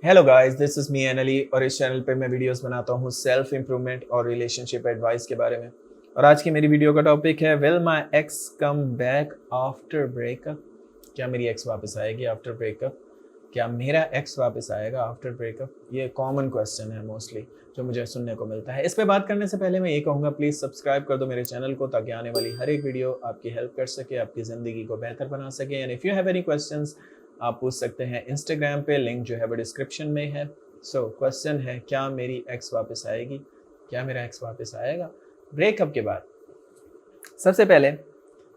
Hello guys, this is me only और इस channel पे मैं वीडियोस बनाता हूँ सेल्फ इम्प्रूवमेंट और रिलेशनशिप एडवाइस के बारे में। और आज की मेरी वीडियो का टॉपिक है will my ex come back after breakup. क्या मेरी एक्स वापस आएगी आफ्टर ब्रेकअप? क्या मेरा एक्स वापस आएगा आफ्टर ब्रेकअप? ये कॉमन क्वेश्चन है मोस्टली जो मुझे सुनने को मिलता है। इस पे बात करने से पहले मैं ये कहूँगा, प्लीज़ सब्सक्राइब कर दो मेरे चैनल को ताकि आने वाली हर एक वीडियो आपकी हेल्प कर सके, आपकी ज़िंदगी को बेहतर बना सके। And if you have any questions आप पूछ सकते हैं इंस्टाग्राम पे, लिंक जो है वो डिस्क्रिप्शन में है। सो क्वेश्चन है, क्या मेरी एक्स वापस आएगी? क्या मेरा एक्स वापस आएगा ब्रेकअप के बाद? सबसे पहले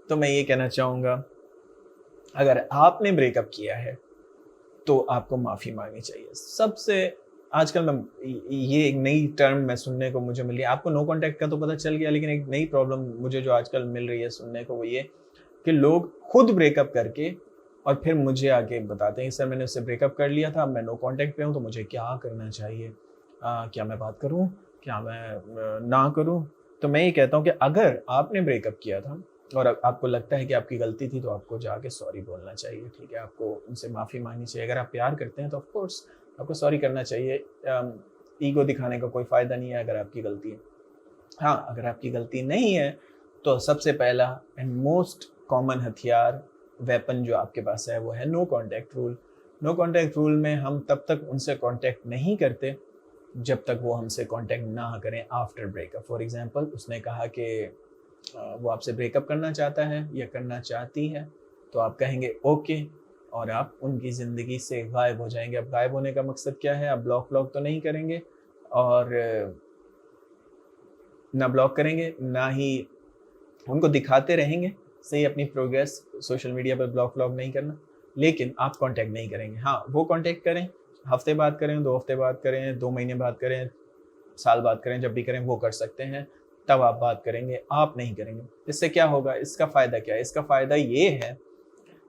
तो मैं ये कहना चाहूँगा, अगर आपने ब्रेकअप किया है तो आपको माफ़ी मांगनी चाहिए। सबसे आजकल मैं ये एक नई टर्म मैं सुनने को मुझे मिली है। आपको नो कॉन्टैक्ट का तो पता चल गया, लेकिन एक नई प्रॉब्लम मुझे जो आजकल मिल रही है सुनने को, वो ये कि लोग खुद ब्रेकअप करके और फिर मुझे आके बताते हैं, सर मैंने उससे ब्रेकअप कर लिया था, अब मैं नो कॉन्टैक्ट पे हूँ, तो मुझे क्या करना चाहिए? क्या मैं बात करूँ? क्या मैं ना करूँ? तो मैं ये कहता हूँ कि अगर आपने ब्रेकअप किया था और आपको लगता है कि आपकी गलती थी, तो आपको जाके सॉरी बोलना चाहिए, ठीक है? आपको उनसे माफ़ी माँगनी चाहिए। अगर आप प्यार करते हैं तो ऑफ़ कोर्स आपको सॉरी करना चाहिए। ईगो दिखाने का कोई फ़ायदा नहीं है अगर आपकी गलती है। हाँ, अगर आपकी गलती नहीं है, तो सबसे पहला एंड मोस्ट कॉमन हथियार, वेपन जो आपके पास है, वो है no contact rule. No contact rule में हम तब तक उनसे कॉन्टैक्ट नहीं करते, जब तक वो हमसे कॉन्टैक्ट ना करें आफ्टर ब्रेकअप। फॉर एग्ज़ाम्पल, उसने कहा कि वो आपसे ब्रेकअप करना चाहता है या करना चाहती है, तो आप कहेंगे ओके और आप उनकी ज़िंदगी से गायब हो जाएँगे। अब गायब होने का मकसद क्या है? आप ब्लॉक तो नहीं करेंगे और ना ब्लॉक करेंगे, ना ही उनको दिखाते रहेंगे सही अपनी प्रोग्रेस सोशल मीडिया पर, ब्लॉक व्लॉग नहीं करना, लेकिन आप कॉन्टैक्ट नहीं करेंगे। हाँ, वो कॉन्टैक्ट करें, हफ्ते बाद करें, 2 हफ्ते बाद करें, 2 महीने बाद करें, साल बाद करें, जब भी करें वो कर सकते हैं, तब आप बात करेंगे, आप नहीं करेंगे। इससे क्या होगा? इसका फ़ायदा क्या है? इसका फ़ायदा ये है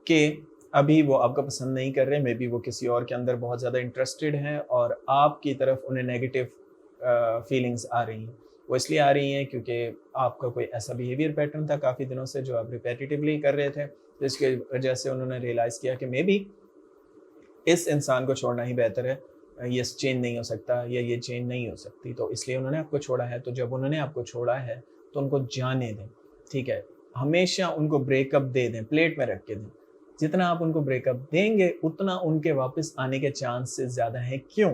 कि अभी वो आपको पसंद नहीं कर रहे, मे बी वो किसी और के अंदर बहुत ज़्यादा इंटरेस्टेड हैं और आपकी तरफ उन्हें नेगेटिव फीलिंग्स आ रही हैं। वो इसलिए आ रही हैं क्योंकि आपका कोई ऐसा बिहेवियर पैटर्न था काफ़ी दिनों से जो आप रिपेटिटिवली कर रहे थे, जिसकी वजह से उन्होंने रियलाइज़ किया कि मे बी इस इंसान को छोड़ना ही बेहतर है। ये चेंज नहीं हो सकता या ये चेंज नहीं हो सकती, तो इसलिए उन्होंने आपको छोड़ा है। तो जब उन्होंने आपको छोड़ा है, तो उनको जाने दें, ठीक है? हमेशा उनको ब्रेकअप दे दें, प्लेट में रख के दें। जितना आप उनको ब्रेकअप देंगे, उतना उनके वापस आने के चांसेस ज़्यादा हैं। क्यों?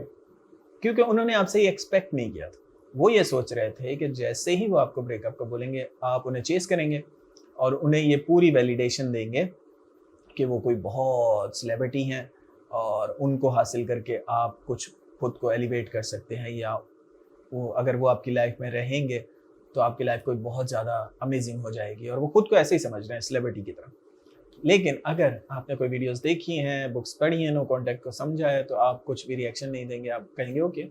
क्योंकि उन्होंने आपसे ये एक्सपेक्ट नहीं किया था। वो ये सोच रहे थे कि जैसे ही वो आपको ब्रेकअप का बोलेंगे, आप उन्हें चेज़ करेंगे और उन्हें ये पूरी वैलिडेशन देंगे कि वो कोई बहुत सेलिब्रिटी हैं और उनको हासिल करके आप कुछ खुद को एलिवेट कर सकते हैं, या वो अगर वो आपकी लाइफ में रहेंगे तो आपकी लाइफ कोई बहुत ज़्यादा अमेजिंग हो जाएगी, और वो खुद को ऐसे ही समझ रहे हैं सेलिब्रिटी की तरह। लेकिन अगर आपने कोई वीडियोस देखी हैं, बुक्स पढ़ी हैं, नो कॉन्टैक्ट को समझा है, तो आप कुछ भी रिएक्शन नहीं देंगे, आप कहेंगे ओके।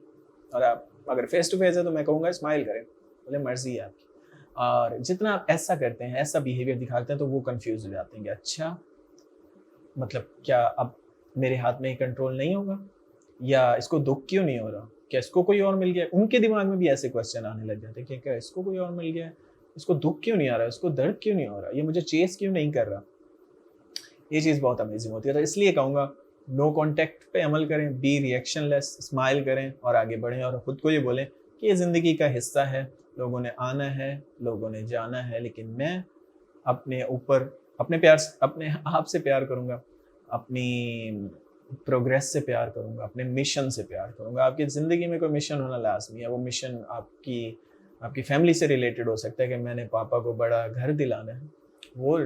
और आप अगर फेस टू फेस है तो मैं कहूँगा स्माइल करें, बोले मर्जी है आपकी। और जितना आप ऐसा करते हैं, ऐसा बिहेवियर दिखाते हैं, तो वो कंफ्यूज हो जाते हैं कि अच्छा, मतलब क्या अब मेरे हाथ में कंट्रोल नहीं होगा, या इसको दुख क्यों नहीं हो रहा, क्या इसको कोई और मिल गया? उनके दिमाग में भी ऐसे क्वेश्चन आने लग जाते हैं कि क्या इसको कोई और मिल गया है, इसको दुख क्यों नहीं आ रहा, इसको दर्द क्यों नहीं हो रहा, ये मुझे चेस क्यों नहीं कर रहा। ये चीज़ बहुत अमेजिंग होती है, तो इसलिए कहूँगा नो कॉन्टैक्ट पे अमल करें, बी रिएक्शनलेस, स्माइल करें और आगे बढ़ें, और खुद को ये बोलें कि ये ज़िंदगी का हिस्सा है, लोगों ने आना है, लोगों ने जाना है, लेकिन मैं अपने ऊपर अपने प्यार अपने आप से प्यार करूँगा, अपनी प्रोग्रेस से प्यार करूँगा, अपने मिशन से प्यार करूँगा। आपकी ज़िंदगी में कोई मिशन होना लाज़मी है, वो मिशन आपकी आपकी फैमिली से रिलेटेड हो सकता है कि मैंने पापा को बड़ा घर दिलाना है। वो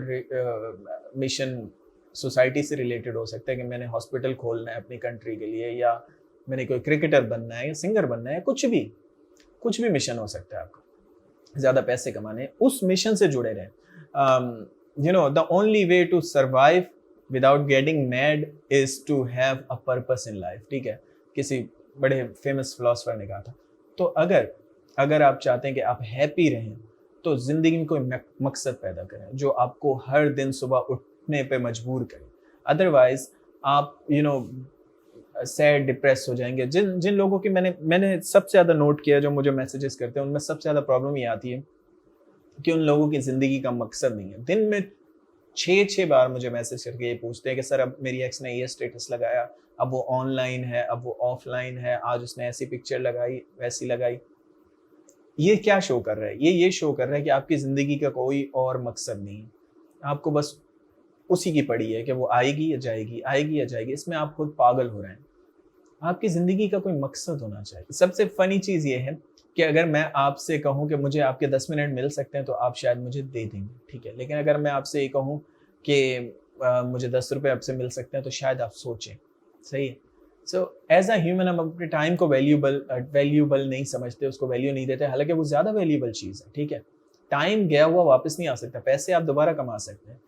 मिशन सोसाइटी से रिलेटेड हो सकता है कि मैंने हॉस्पिटल खोलना है अपनी कंट्री के लिए, या मैंने कोई क्रिकेटर बनना है या सिंगर बनना है, कुछ भी मिशन हो सकता है आपका। ज़्यादा पैसे कमाने, उस मिशन से जुड़े रहें। The only way to survive without getting mad is to have a purpose in life, ठीक है? किसी बड़े फेमस फिलोसफर ने कहा था। तो अगर अगर आप चाहते हैं कि आप हैप्पी रहें, तो ज़िंदगी में कोई मकसद पैदा करें जो आपको हर दिन सुबह उठने पे मजबूर करे। अदरवाइज़ आप सैड, डिप्रेस हो जाएँगे। जिन जिन लोगों की मैंने मैंने सबसे ज़्यादा नोट किया है, जो मुझे मैसेजेस करते हैं, उनमें सबसे ज़्यादा प्रॉब्लम ये आती है कि उन लोगों की ज़िंदगी का मकसद नहीं है। दिन में 6 बार मुझे मैसेज करके ये पूछते हैं कि सर अब मेरी एक्स ने ये स्टेटस लगाया, अब वो ऑनलाइन है, अब वो ऑफलाइन है, आज उसने ऐसी पिक्चर लगाई, वैसी लगाई। ये क्या शो कर रहा है? ये शो कर रहा है कि आपकी ज़िंदगी का कोई और मकसद नहीं है। आपको बस उसी की पड़ी है कि वो आएगी या जाएगी, आएगी या जाएगी। इसमें आप खुद पागल हो रहे हैं। आपकी ज़िंदगी का कोई मकसद होना चाहिए। सबसे फ़नी चीज़ ये है कि अगर मैं आपसे कहूँ कि मुझे आपके 10 मिनट मिल सकते हैं, तो आप शायद मुझे दे देंगे, ठीक है। लेकिन अगर मैं आपसे ये कहूँ कि मुझे ₹10 आपसे मिल सकते हैं, तो शायद आप सोचें, सही है। सो एज़ अ ह्यूमन हम अपने टाइम को वैल्यूएबल नहीं समझते, उसको वैल्यू नहीं देते, हालाँकि वो ज़्यादा वैल्यूएबल चीज़ है, ठीक है। टाइम गया हुआ वापस नहीं आ सकता, पैसे आप दोबारा कमा सकते हैं।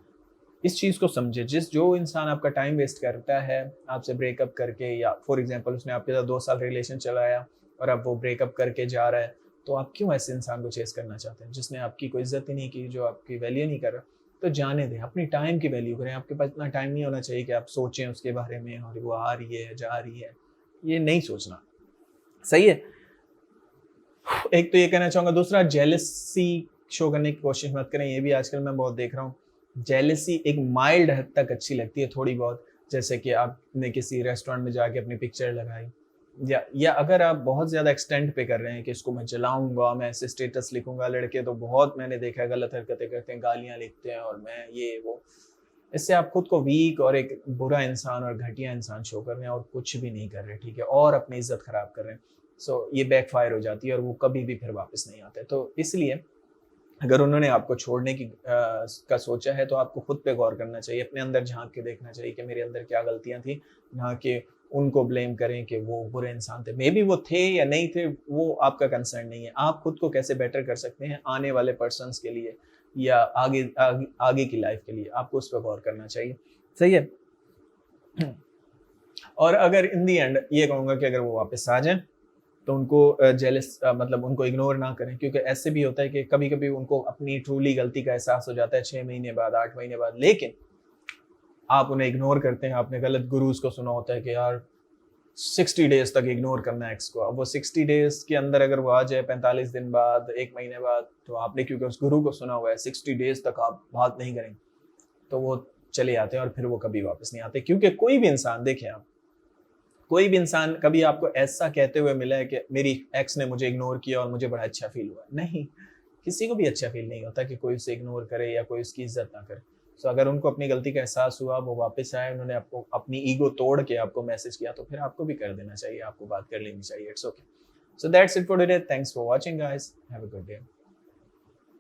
इस चीज़ को समझे, जो इंसान आपका टाइम वेस्ट करता है आपसे ब्रेकअप करके, या फॉर एग्जांपल उसने आपके साथ 2 साल रिलेशन चलाया और अब वो ब्रेकअप करके जा रहा है, तो आप क्यों ऐसे इंसान को चेस करना चाहते हैं जिसने आपकी कोई इज्जत ही नहीं की, जो आपकी वैल्यू नहीं कर रहा। तो जाने दें, अपनी टाइम की वैल्यू करें। आपके पास इतना टाइम नहीं होना चाहिए कि आप सोचें उसके बारे में और वो आ रही है, जा रही है, ये नहीं सोचना, सही है। एक तो ये कहना चाहूँगा, दूसरा जेलसी शो करने की कोशिश मत करें, ये भी आजकल मैं बहुत देख रहा हूँ। जेलसी एक माइल्ड हद तक अच्छी लगती है, थोड़ी बहुत, जैसे कि आपने किसी रेस्टोरेंट में जाके अपनी पिक्चर लगाई, या अगर आप बहुत ज़्यादा एक्सटेंड पे कर रहे हैं कि इसको मैं चलाऊँगा, मैं ऐसे स्टेटस लिखूँगा। लड़के तो बहुत मैंने देखा है गलत हरकतें करते हैं, गालियाँ लिखते हैं और मैं ये वो। इससे आप खुद को वीक और एक बुरा इंसान और घटिया इंसान शो कर रहे हैं और कुछ भी नहीं कर रहे, ठीक है, और अपनी इज्जत खराब कर रहे हैं। सो ये बैकफायर हो जाती है और वो कभी भी फिर वापस नहीं आते। तो इसलिए अगर उन्होंने आपको छोड़ने की का सोचा है, तो आपको खुद पे गौर करना चाहिए, अपने अंदर झाँक के देखना चाहिए कि मेरे अंदर क्या गलतियाँ थी, ना कि उनको ब्लेम करें कि वो बुरे इंसान थे। मेबी वो थे या नहीं थे, वो आपका कंसर्न नहीं है। आप खुद को कैसे बेटर कर सकते हैं आने वाले पर्सन्स के लिए, या आगे की लाइफ के लिए, आपको उस पे गौर करना चाहिए, सही है। और अगर इन द एंड ये कहूँगा कि अगर वो वापस आ जाएँ, तो उनको जेलस मतलब उनको इग्नोर ना करें, क्योंकि ऐसे भी होता है कि कभी-कभी उनको अपनी ट्रूली गलती का एहसास हो जाता है 6 महीने बाद, 8 महीने बाद, लेकिन आप उन्हें इग्नोर करते हैं। आपने गलत गुरुज़ को सुना होता है कि यार 60 डेज़ तक इग्नोर करना है एक्स को। अब वो 60 डेज़ के अंदर अगर वो आ जाए 45 दिन बाद, 1 महीने बाद, तो आपने क्योंकि उस गुरु को सुना हुआ है 60 डेज़ तक आप बात नहीं करेंगे, तो वो चले आते हैं और फिर वो कभी वापस नहीं आते। क्योंकि कोई भी इंसान, देखें आप, कोई भी इंसान कभी आपको ऐसा कहते हुए मिला है कि मेरी एक्स ने मुझे इग्नोर किया और मुझे बड़ा अच्छा फील हुआ? नहीं, किसी को भी अच्छा फील नहीं होता कि कोई उसे इग्नोर करे या कोई उसकी इज्जत ना करे। सो अगर उनको अपनी गलती का एहसास हुआ, वो वापस आए, उन्होंने आपको अपनी ईगो तोड़ के आपको मैसेज किया, तो फिर आपको भी कर देना चाहिए, आपको बात कर लेनी चाहिए। It's okay. So that's it for today. Thanks for watching guys. Have a good day.